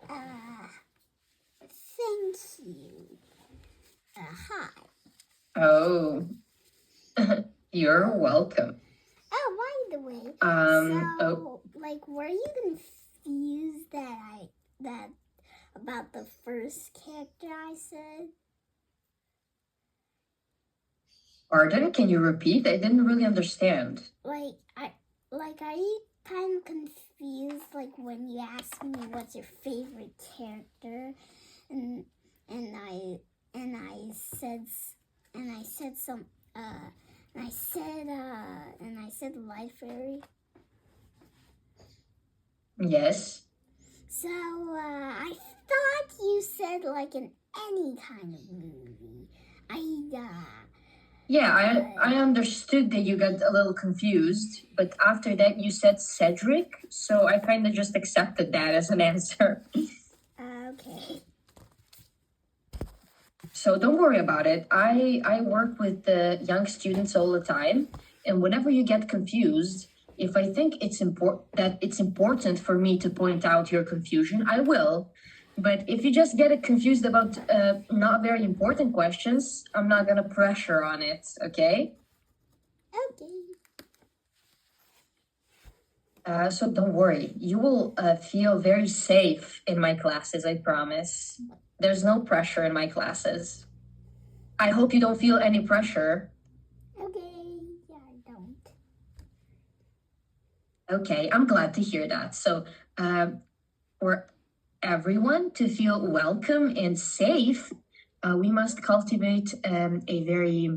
Uh, thank you. Hi. Oh, you're welcome. Oh, by the way, Oh, were you confused that about the first character I said? pardon? Can you repeat? I didn't really understand. Are you kind of confused when you asked me what's your favorite character, and and I and I said some and I said Light Fairy. Yes. So I thought you said in any kind of movie. Yeah, I understood that you got a little confused, but after that you said Cedric, so I kind of just accepted that as an answer. Okay. So don't worry about it. I work with the young students all the time, and whenever you get confused, if I think it's important for me to point out your confusion, I will. But if you just get confused about not very important questions, I'm not gonna pressure on it, okay? Okay. So don't worry. You will feel very safe in my classes, I promise. There's no pressure in my classes. I hope you don't feel any pressure. Okay. Yeah, I don't. Okay, I'm glad to hear that. So, for everyone to feel welcome and safe, we must cultivate a very,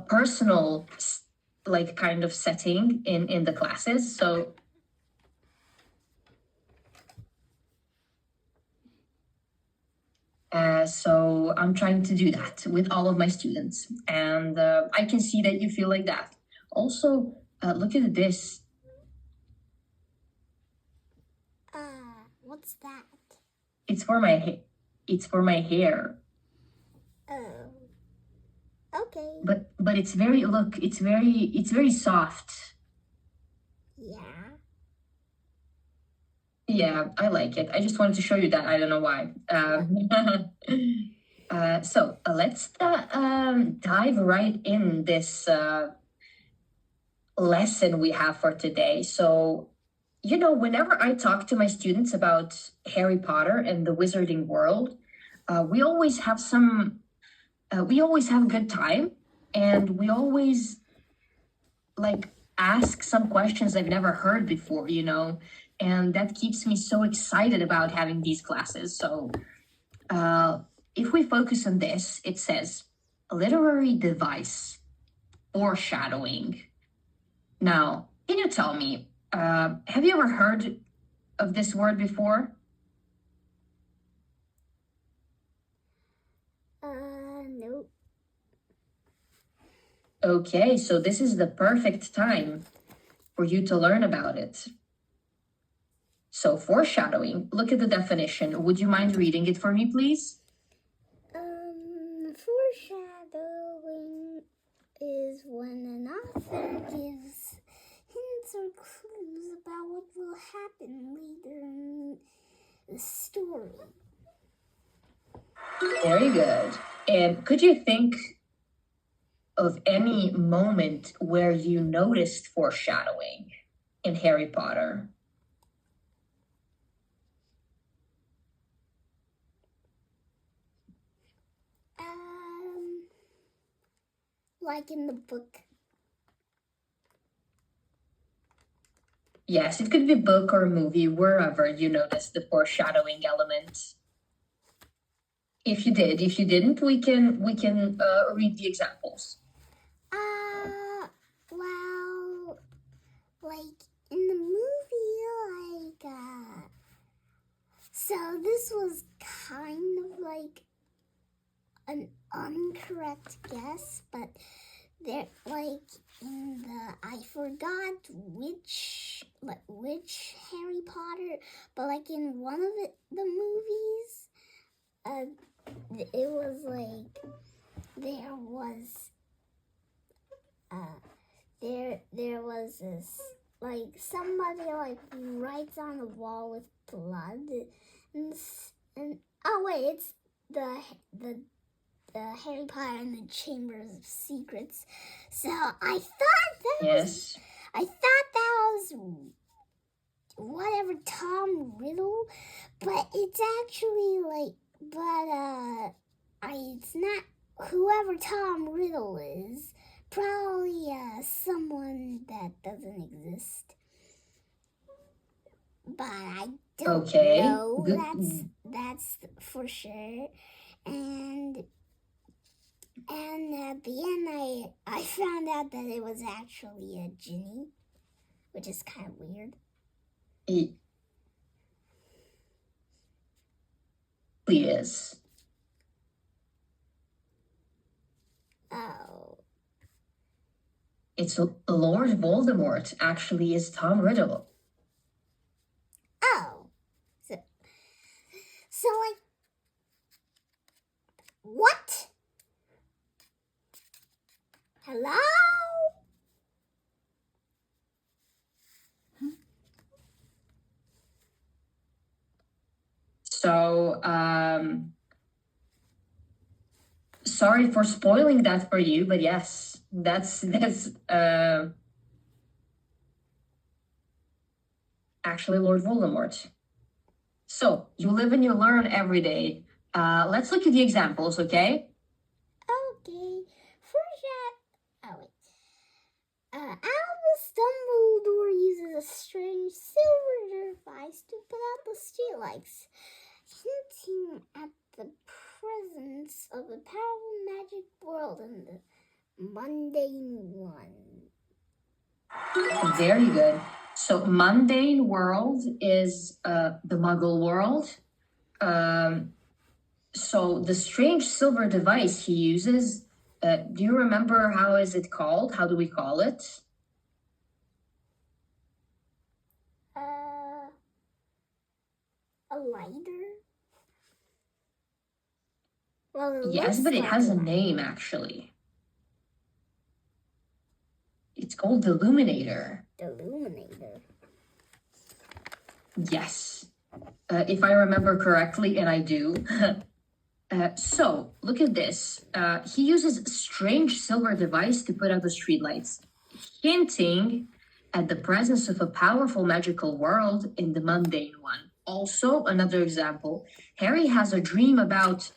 personal, kind of setting in the classes. So I'm trying to do that with all of my students, and I can see that you feel like that. Also, look at this. What's that? It's for my it's for my hair. Oh. Okay. But it's very it's very soft. Yeah. Yeah, I like it. I just wanted to show you that. I don't know why. So let's dive right in this lesson we have for today. So, whenever I talk to my students about Harry Potter and the wizarding world, we always have we always have a good time, and we always ask some questions I've never heard before, and that keeps me so excited about having these classes. So, if we focus on this, it says literary device, foreshadowing. Now, can you tell me, have you ever heard of this word before? Nope. Okay, so this is the perfect time for you to learn about it. So, foreshadowing, look at the definition. Would you mind reading it for me, please? Foreshadowing is when an author gives hints or clues about what will happen later in the story. Very good. And could you think of any moment where you noticed foreshadowing in Harry Potter? Like in the book. Yes, it could be a book or a movie, wherever you notice the foreshadowing element. If you didn't, we can read the examples. Well, in the movie, so this was kind of an incorrect guess, but there, in the, I forgot which Harry Potter, but in one of the movies, it was there was there was this like somebody like writes on the wall with blood, and oh wait, it's the Harry Potter and the Chambers of Secrets. So I thought Yes. that was whatever Tom Riddle, but it's actually like, it's not whoever Tom Riddle is. Probably someone that doesn't exist. But I don't Okay. know. Good. That's for sure. And at the end, I found out that it was actually a Ginny, which is kind of weird. Yes. Oh. It's Lord Voldemort, actually, is Tom Riddle. Oh. So like, what? Hello? So, sorry for spoiling that for you, but yes, that's actually Lord Voldemort. So, you live and you learn every day. Let's look at the examples, okay? Okay. Albus Dumbledore uses a strange silver device to put out the streetlights, hinting at the presence of the powerful magic world in the mundane one. Very good. So, mundane world is the Muggle world. So, the strange silver device he uses, do you remember how is it called? How do we call it? A lighter? Well, Yes, but it has a name, actually. It's called the Illuminator. The Illuminator. Yes. If I remember correctly, and I do. So, look at this. He uses a strange silver device to put out the streetlights, hinting at the presence of a powerful magical world in the mundane one. Also, another example, Harry has a dream about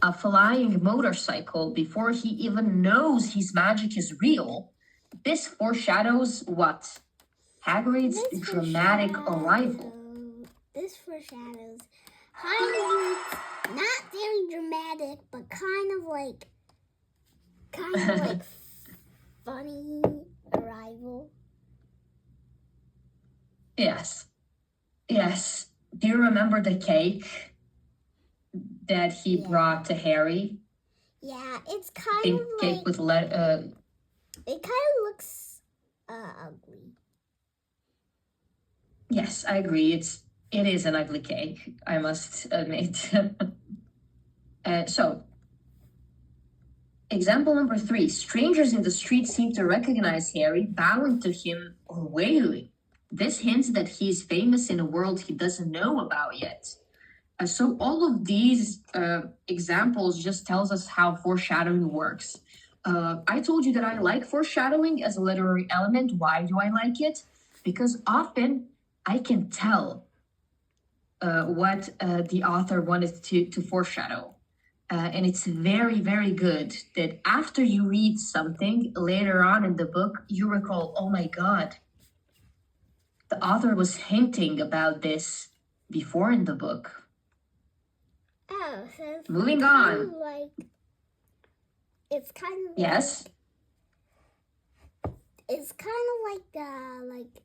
a flying motorcycle before he even knows his magic is real. This foreshadows what? Hagrid's dramatic arrival. This foreshadows Hagrid's not very dramatic, but kind of like funny arrival. Yes. Yes. Do you remember the cake that he brought to Harry? Yeah, it's kind of like cake with it kind of looks ugly. Yes, I agree. It is an ugly cake, I must admit. So, example number 3. Strangers in the street seem to recognize Harry, bowing to him or waving. This hints that he is famous in a world he doesn't know about yet. So all of these examples just tells us how foreshadowing works. I told you that I like foreshadowing as a literary element. Why do I like it? Because often I can tell what the author wanted to foreshadow. And it's very, very good that after you read something later on in the book, you recall, oh my God, the author was hinting about this before in the book. Oh, so moving on. It's kind of yes. It's kind of like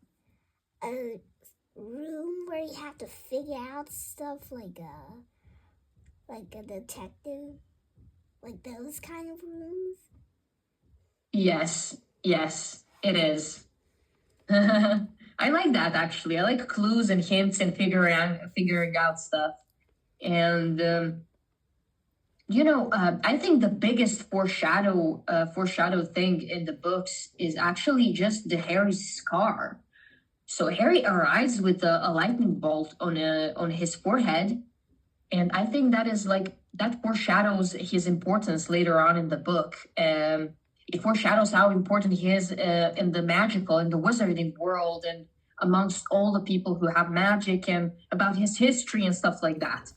a room where you have to figure out stuff like a detective, like those kind of rooms. Yes, it is. I like that actually. I like clues and hints and figuring out stuff. And I think the biggest foreshadow thing in the books is actually just the Harry's scar. So Harry arrives with a lightning bolt on his forehead, and I think that is like that foreshadows his importance later on in the book. It foreshadows how important he is in the magical, in the wizarding world, and amongst all the people who have magic, and about his history and stuff like that.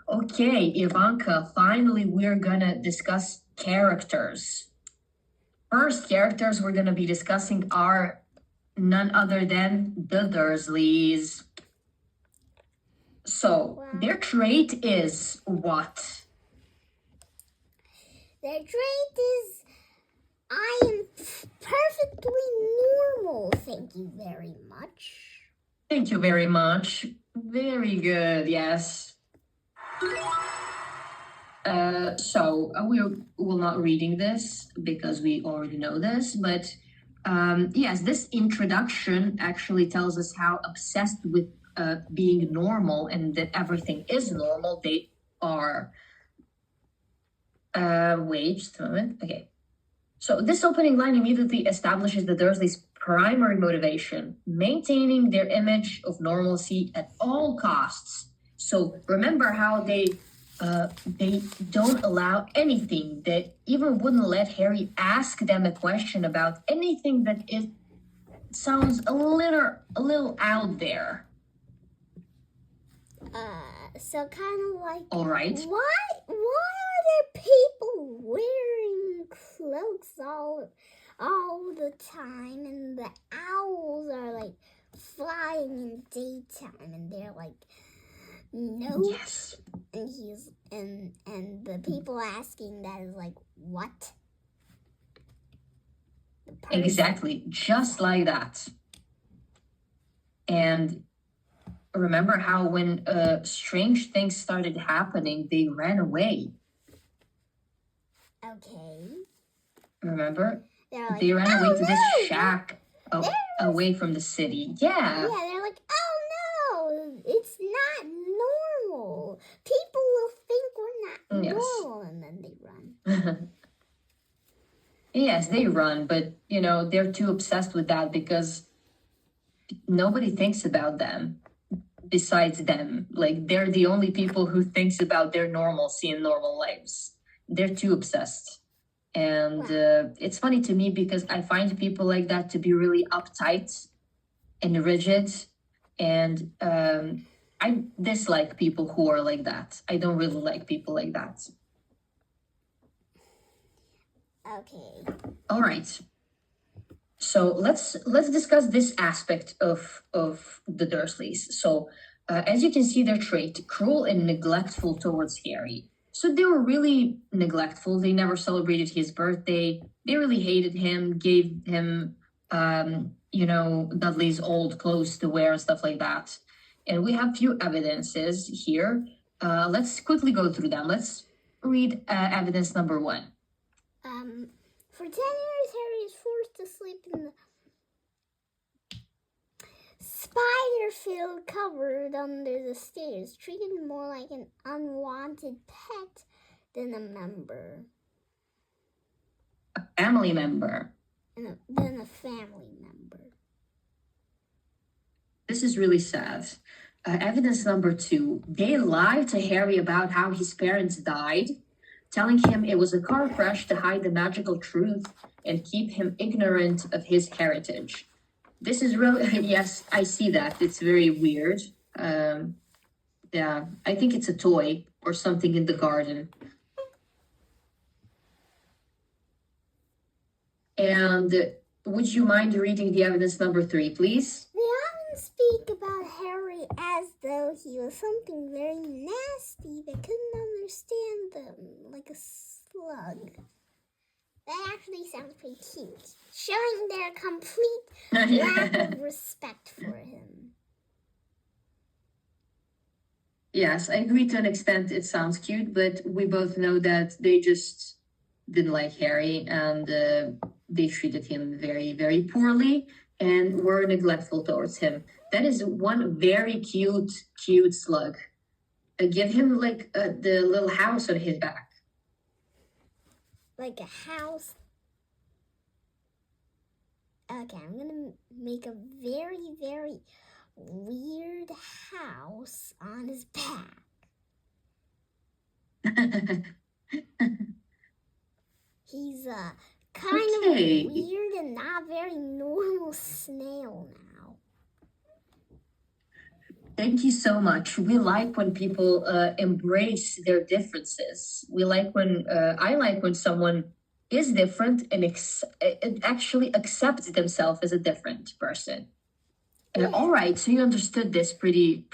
Okay, Ivanka, finally we're gonna discuss characters. First characters we're gonna be discussing are none other than the Dursleys. So, their trait is what? Their trait is, I am perfectly normal, thank you very much. Thank you very much. Very good, yes. We will not reading this because we already know this, but yes, this introduction actually tells us how obsessed with being normal and that everything is normal they are. Wait just a moment. Okay. So this opening line immediately establishes the Dursleys' primary motivation, maintaining their image of normalcy at all costs. So remember how they don't allow anything. They even wouldn't let Harry ask them a question about anything that sounds a little out there. So kind of like. All right. Why are there people wearing cloaks all the time, and the owls are like flying in daytime, and they're like, no. Yes. And he's and the people asking that is like, what? Exactly, just like that. And remember how when strange things started happening, they ran away. Okay. Remember? Like, they ran away to no, this shack away from the city. Yeah. Yeah, they're like, oh no, it's not normal. People will think we're not normal, and then they run. Yes, they run, but they're too obsessed with that because nobody thinks about them besides them. Like, they're the only people who thinks about their normalcy and normal lives. They're too obsessed. And it's funny to me because I find people like that to be really uptight and rigid. And I dislike people who are like that. I don't really like people like that. Okay. All right. So let's discuss this aspect of the Dursleys. So as you can see, their trait, cruel and neglectful towards Harry. So they were really neglectful. They never celebrated his birthday. They really hated him, gave him, Dudley's old clothes to wear and stuff like that. And we have few evidences here. Let's quickly go through them. Let's read evidence number 1. For 10 years, Harry is forced to sleep in the spider-filled cupboard under the stairs, treated more like an unwanted pet than a member. A family member. Than a family member. This is really sad. Evidence number 2. They lied to Harry about how his parents died, telling him it was a car crash to hide the magical truth and keep him ignorant of his heritage. This is really, yes, I see that. It's very weird. Yeah, I think it's a toy or something in the garden. And would you mind reading the evidence number 3, please? They often speak about Harry as though he was something very nasty that couldn't understand them, like a slug. That actually sounds pretty cute, showing their complete lack of respect for him. Yes, I agree to an extent it sounds cute, but we both know that they just didn't like Harry and they treated him very, very poorly and were neglectful towards him. That is one very cute slug. Give him like the little house on his back. Like a house? Okay, I'm gonna make a very, very weird house on his back. He's kind Okay. of weird and not very normal snail now. Thank you so much. We like when people embrace their differences. We like when I like when someone is different and actually accepts themselves as a different person. Yeah. All right, so you understood this pretty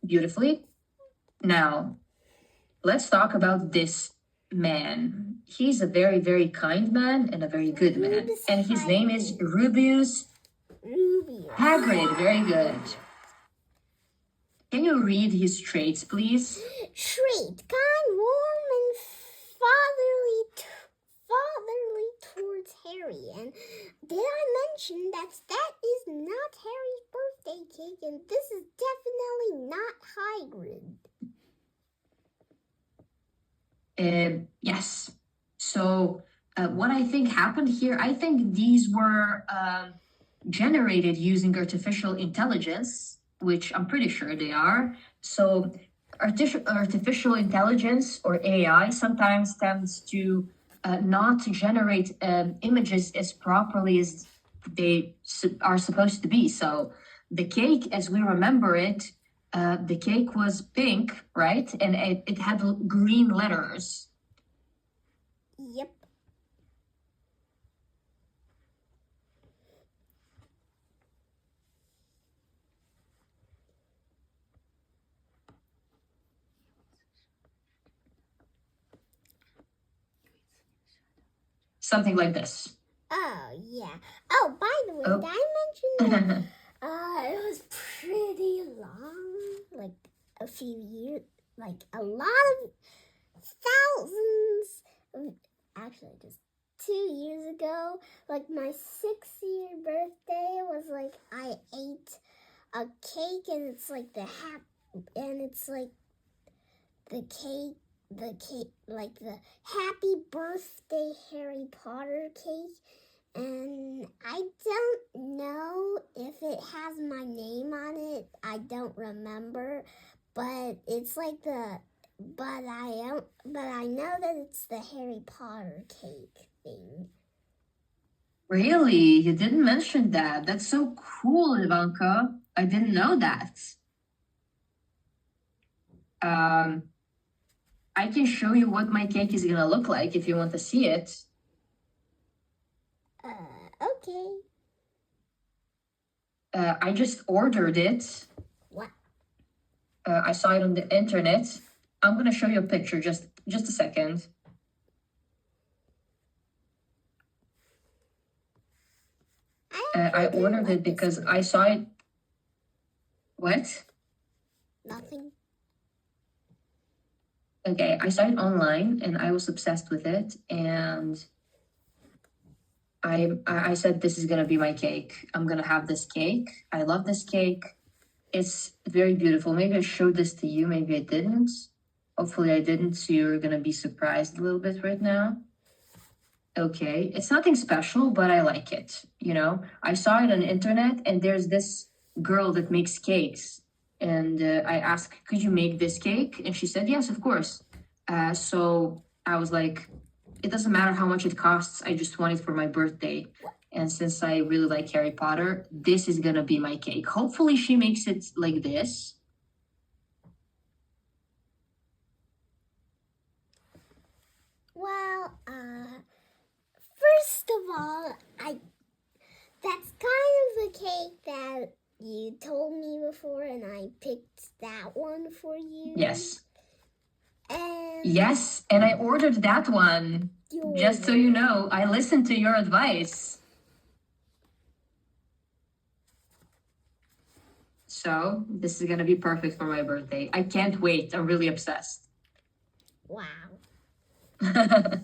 beautifully. Now, let's talk about this man. He's a very kind man and a very good man, Rubius and his name is Hagrid. Rubius Rubius. Hagrid. Very good. Can you read his traits, please? Trait, kind, warm, and fatherly towards Harry. And did I mention that is not Harry's birthday cake, and this is definitely not Hagrid. Yes. So what I think happened here, I think these were generated using artificial intelligence, which I'm pretty sure they are. So artificial intelligence or AI sometimes tends to not generate images as properly as they are supposed to be. So the cake, as we remember it, the cake was pink, right? And it had green letters. Yep. Something like this. Oh, yeah. Oh, by the way, Oh. did I mention that it was pretty long, like a few years, like a lot of thousands, actually just 2 years ago, like my 6th-year birthday was like I ate a cake and it's like the cake, like the happy birthday Harry Potter cake. And I don't know if it has my name on it. I don't remember, but it's like but I know that it's the Harry Potter cake thing. Really? You didn't mention that. That's so cool, Ivanka. I didn't know that. I can show you what my cake is gonna look like if you want to see it. Okay. I just ordered it. What? I saw it on the internet. I'm gonna show you a picture. Just a second. I ordered it because I saw it. What? Nothing. Okay, I saw it online and I was obsessed with it, and I said this is gonna be my cake. I'm gonna have this cake. I love this cake. It's very beautiful. Maybe I showed this to you, maybe I didn't. Hopefully I didn't, so you're gonna be surprised a little bit right now. Okay, it's nothing special, but I like it. You know, I saw it on the internet, and there's this girl that makes cakes, and I asked, "Could you make this cake?" And she said, "Yes, of course." So I was like, "It doesn't matter how much it costs. I just want it for my birthday." And since I really like Harry Potter, this is gonna be my cake. Hopefully, she makes it like this. Well, first of all, that's kind of the cake that you told me before, and I picked that one for you. Yes. And Yes, and I ordered that one. Just so you know, I listened to your advice. So this is gonna be perfect for my birthday. I can't wait. I'm really obsessed. Wow. It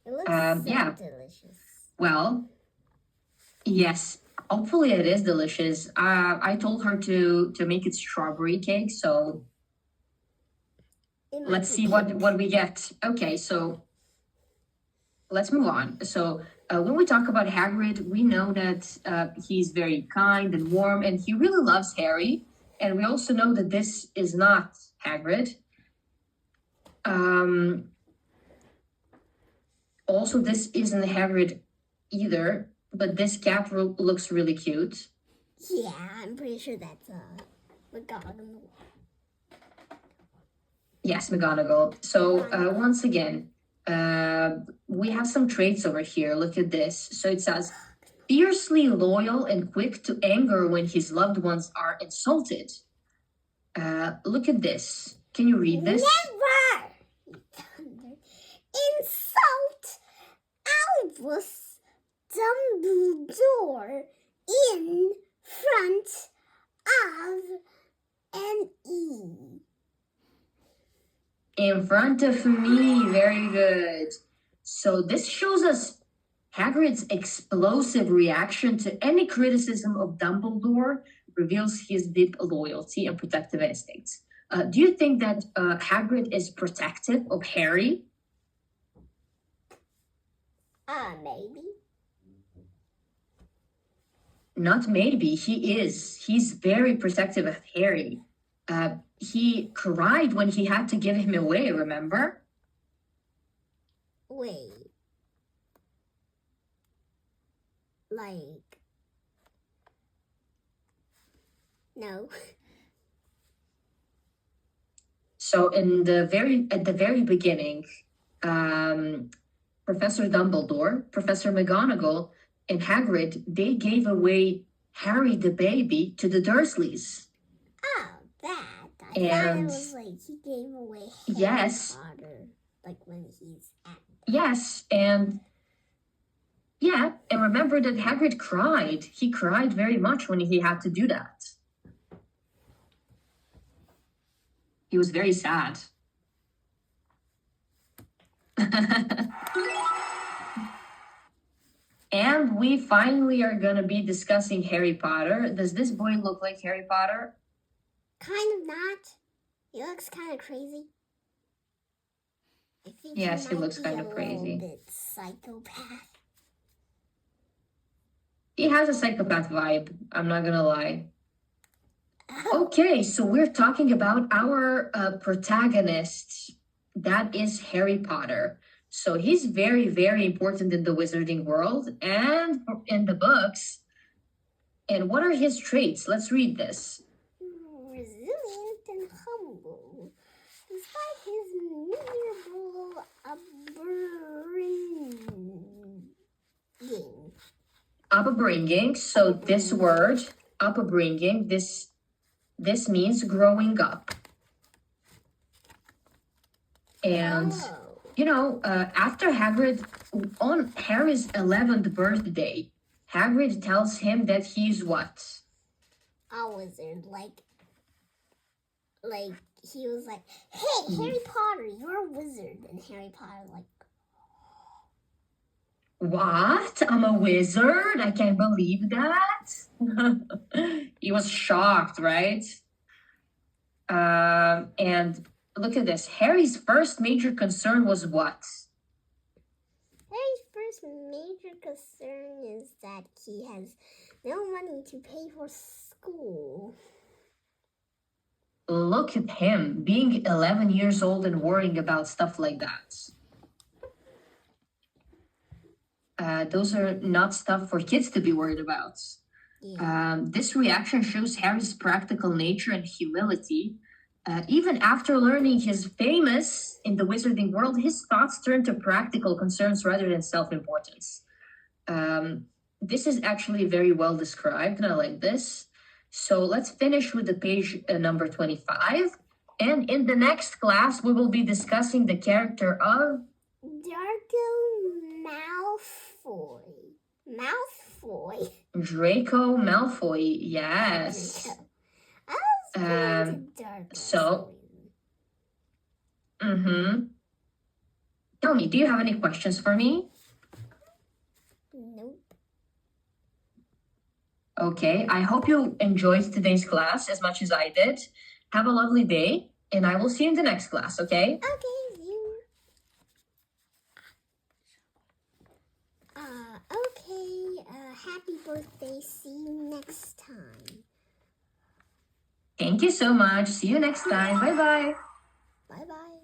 looks so yeah. delicious. Well, yes. Hopefully it is delicious. I told her to make it strawberry cake, so let's see what we get. Okay, so let's move on. So When we talk about Hagrid, we know that he's very kind and warm, and he really loves Harry. And we also know that this is not Hagrid. Also, this isn't Hagrid either, but this cat looks really cute. Yeah, I'm pretty sure that's McGonagall. Yes, McGonagall. So once again, we have some traits over here. Look at this. So it says, fiercely loyal and quick to anger when his loved ones are insulted. Look at this. Can you read this? Never! Insult Albus Dumbledore in front of an E. In front of me. Very good. So this shows us Hagrid's explosive reaction to any criticism of Dumbledore reveals his deep loyalty and protective instincts. Do you think that Hagrid is protective of Harry? Maybe. Not maybe, he is. He's very protective of Harry. He cried when he had to give him away, remember? Wait. Like. No. So at the very beginning, Professor Dumbledore, Professor McGonagall, and Hagrid, they gave away Harry the baby to the Dursleys. Oh, that. I thought it was like he gave away Harry Potter, like when he's at. Yes, and remember that Hagrid cried. He cried very much when he had to do that. He was very sad. And we finally are going to be discussing Harry Potter. Does this boy look like Harry Potter? Kind of not. He looks kind of crazy. I think yes, he looks kind of a crazy. Bit psychopath. He has a psychopath vibe. I'm not going to lie. Okay, so we're talking about our protagonist. That is Harry Potter. So he's very, very important in the wizarding world and in the books. And what are his traits? Let's read this. Resilient and humble, despite his miserable Upbringing. So this word, upbringing, this means growing up. And after Hagrid, on Harry's 11th birthday, Hagrid tells him that he's what? A wizard. Like he was like, hey, Harry Potter, you're a wizard. And Harry Potter like, what? I'm a wizard? I can't believe that. He was shocked, right? And look at this. Harry's first major concern was what? Harry's first major concern is that he has no money to pay for school. Look at him, being 11 years old and worrying about stuff like that. Those are not stuff for kids to be worried about. Yeah. This reaction shows Harry's practical nature and humility. Even after learning he's famous in the wizarding world, his thoughts turn to practical concerns rather than self-importance. This is actually very well described, and I like this. So let's finish with the page number 25. And in the next class, we will be discussing the character of Draco Malfoy. Draco Malfoy, yes. So, Tell me, do you have any questions for me? Nope. Okay, I hope you enjoyed today's class as much as I did. Have a lovely day, and I will see you in the next class, okay? Okay, see you. happy birthday. See you next time. Thank you so much. See you next time. Bye bye. Bye bye.